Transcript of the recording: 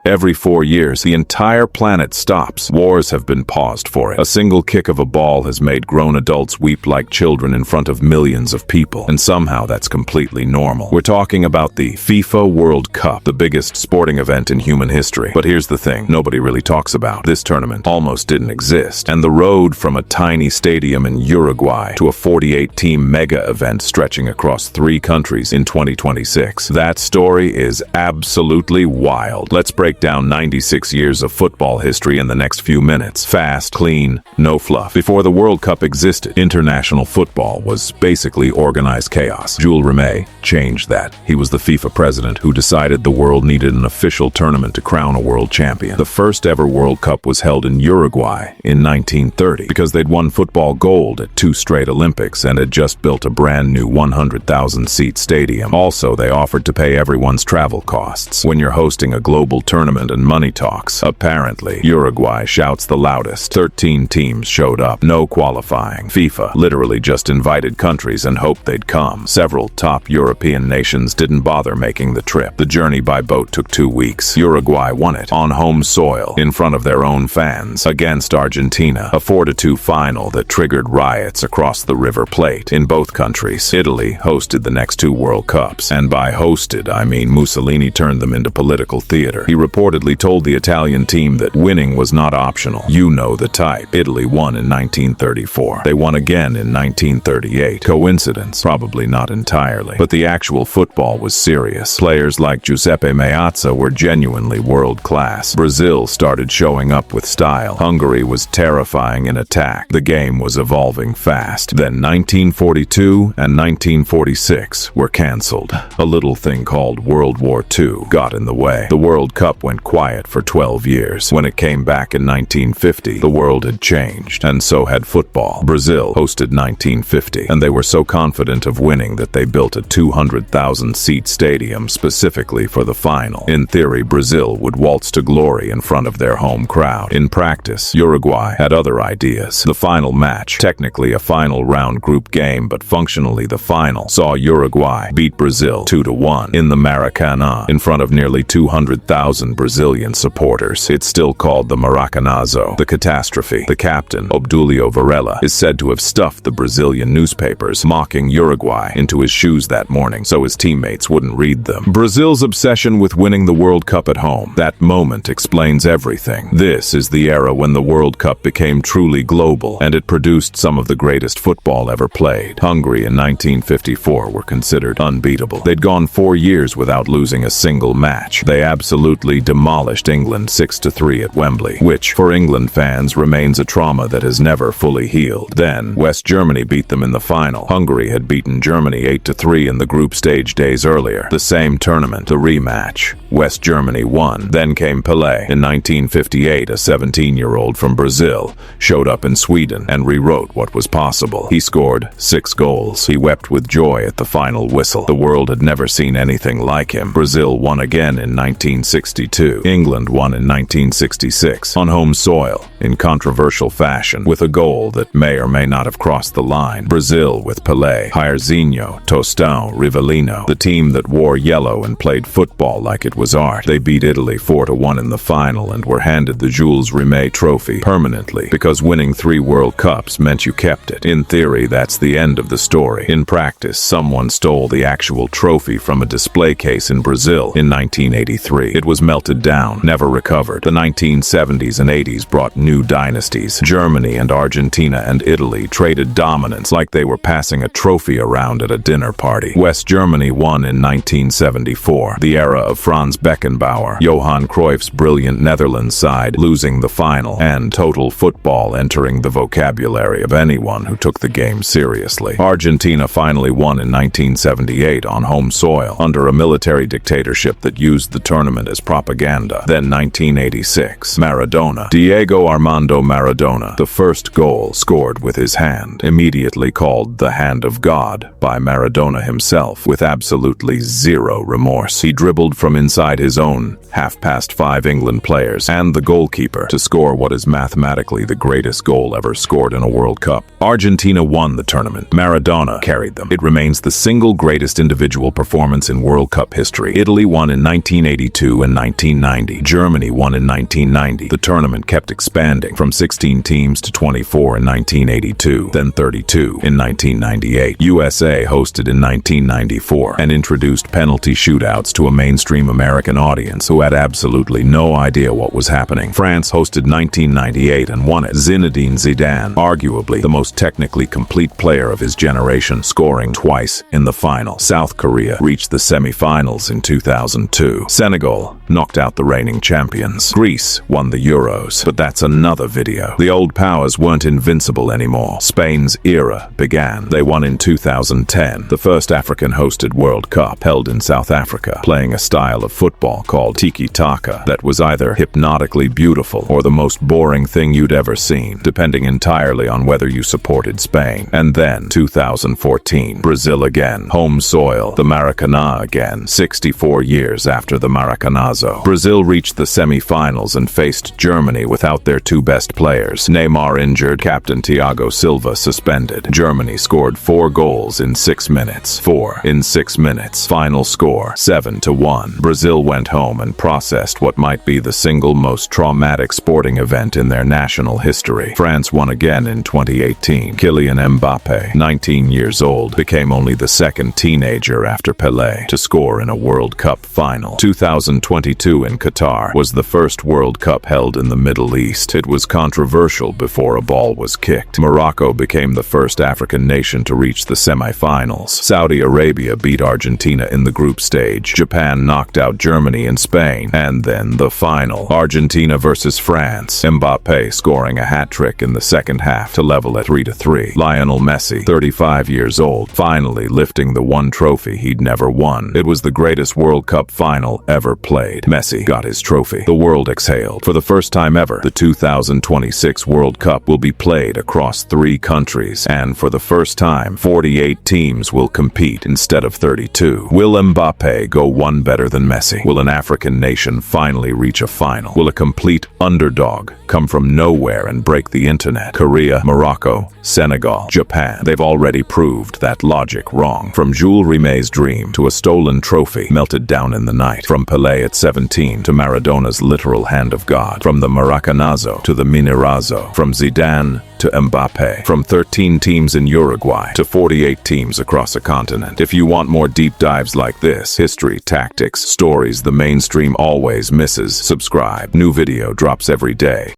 Every 4 years, the entire planet stops. Wars have been paused for it. A single kick of a ball has made grown adults weep like children in front of millions of people, and somehow that's completely normal. We're talking about the FIFA World Cup, the biggest sporting event in human history. But here's the thing nobody really talks about. This tournament almost didn't exist, and the road from a tiny stadium in Uruguay to a 48-team mega event stretching across 3 countries in 2026. That story is absolutely wild. Let's break down 96 years of football history in the next few minutes. Fast, clean, no fluff. Before the World Cup existed, international football was basically organized chaos. Jules Rimet changed that. He was the FIFA president who decided the world needed an official tournament to crown a world champion. The first ever World Cup was held in Uruguay in 1930 because they'd won football gold at 2 straight Olympics and had just built a brand new 100,000-seat stadium. Also, they offered to pay everyone's travel costs. When you're hosting a global tournament and money talks, apparently, Uruguay shouts the loudest. 13 teams showed up, no qualifying. FIFA literally just invited countries and hoped they'd come. Several top European nations didn't bother making the trip. The journey by boat took 2 weeks. Uruguay won it on home soil, in front of their own fans, against Argentina, a 4-2 final that triggered riots across the River Plate in both countries. Italy hosted the next 2 World Cups, and by hosted, I mean Mussolini turned them into political theater. He reportedly told the Italian team that winning was not optional. You know the type. Italy won in 1934. They won again in 1938. Coincidence? Probably not entirely. But the actual football was serious. Players like Giuseppe Meazza were genuinely world-class. Brazil started showing up with style. Hungary was terrifying in attack. The game was evolving fast. Then 1942 and 1946 were cancelled. A little thing called World War II got in the way. The World Cup went quiet for 12 years. When it came back in 1950, the world had changed, and so had football. Brazil hosted 1950, and they were so confident of winning that they built a 200,000-seat stadium specifically for the final. In theory, Brazil would waltz to glory in front of their home crowd. In practice, Uruguay had other ideas. The final match, technically a final round group game, but functionally the final, saw Uruguay beat Brazil 2-1 in the Maracanazo in front of nearly 200,000 Brazilian supporters. It's still called the Maracanazo, the catastrophe. The captain, Obdulio Varela, is said to have stuffed the Brazilian newspapers, mocking Uruguay, into his shoes that morning so his teammates wouldn't read them. Brazil's obsession with winning the World Cup at home. That moment explains everything. This is the era when the World Cup became truly global, and it produced some of the greatest football ever played. Hungary in 1954 were considered unbeatable. They'd gone 4 years without losing a single match. They absolutely demolished England 6-3 at Wembley, which, for England fans, remains a trauma that has never fully healed. Then, West Germany beat them in the final. Hungary had beaten Germany 8-3 in the group stage days earlier. The same tournament, the rematch. West Germany won. Then came Pelé. In 1958, a 17-year-old from Brazil showed up in Sweden and rewrote what was possible. He scored 6 goals. He wept with joy at the final whistle. The world had never seen anything like him. Brazil won again in 1962. England won in 1966 on home soil in controversial fashion with a goal that may or may not have crossed the line. Brazil with Pelé, Jairzinho, Tostão, Rivellino, the team that wore yellow and played football like it was art. They beat Italy 4-1 in the final and were handed the Jules Rimet trophy permanently because winning 3 World Cups meant you kept it. In theory, that's the end of the story. In practice, someone stole the actual trophy from a display case in Brazil in 1983. It was melted down, never recovered. The 1970s and 80s brought new dynasties. Germany and Argentina and Italy traded dominance like they were passing a trophy around at a dinner party. West Germany won in 1974, the era of Franz Beckenbauer, Johan Cruyff's brilliant Netherlands side losing the final, and total football entering the vocabulary of anyone who took the game seriously. Argentina finally won in 1978 on home soil, under a military dictatorship that used the tournament as propaganda. Then 1986, Maradona. Diego Armando Maradona, the first goal scored with his hand, immediately called the Hand of God by Maradona himself, with absolutely zero remorse. He dribbled from inside his own half-past 5 England players and the goalkeeper to score what is mathematically the greatest goal ever scored in a World Cup. Argentina won the tournament. Maradona carried them. It remains the single greatest individual performance in World Cup history. Italy won in 1982 and 19 1990. Germany won in 1990. The tournament kept expanding from 16 teams to 24 in 1982, then 32 in 1998. USA hosted in 1994 and introduced penalty shootouts to a mainstream American audience who had absolutely no idea what was happening. France hosted 1998 and won it. Zinedine Zidane, arguably the most technically complete player of his generation, scoring twice in the final. South Korea reached the semi-finals in 2002. Senegal knocked out the reigning champions. Greece won the Euros, but that's another video. The old powers weren't invincible anymore. Spain's era began. They won in 2010, the first African-hosted World Cup, held in South Africa, playing a style of football called tiki-taka that was either hypnotically beautiful or the most boring thing you'd ever seen, depending entirely on whether you supported Spain. And then 2014, Brazil again, home soil, the Maracanazo again, 64 years after the Maracanazo. Brazil reached the semi-finals and faced Germany without their two best players. Neymar injured, captain Thiago Silva suspended. Germany scored 4 goals in 6 minutes. 4 in 6 minutes. Final score, 7-1. Brazil went home and processed what might be the single most traumatic sporting event in their national history. France won again in 2018. Kylian Mbappé, 19 years old, became only the second teenager after Pelé to score in a World Cup final. 2022 in Qatar was the first World Cup held in the Middle East. It was controversial before a ball was kicked. Morocco became the first African nation to reach the semi-finals. Saudi Arabia beat Argentina in the group stage. Japan knocked out Germany and Spain. And then the final, Argentina versus France. Mbappé scoring a hat-trick in the second half to level at 3-3. Lionel Messi, 35 years old, finally lifting the one trophy he'd never won. It was the greatest World Cup final ever played. Messi got his trophy. The world exhaled. For the first time ever, the 2026 World Cup will be played across 3 countries, and for the first time, 48 teams will compete instead of 32. Will Mbappé go one better than Messi? Will an African nation finally reach a final? Will a complete underdog come from nowhere and break the internet? Korea, Morocco, Senegal, Japan, they've already proved that logic wrong. From Jules Rimet's dream to a stolen trophy melted down in the night. From Pelé at 17 to Maradona's literal hand of God. From the Maracanazo to the Mineirazo. From Zidane to Mbappé. From 13 teams in Uruguay to 48 teams across a continent. If you want more deep dives like this, history, tactics, stories the mainstream always misses, subscribe. New video drops every day.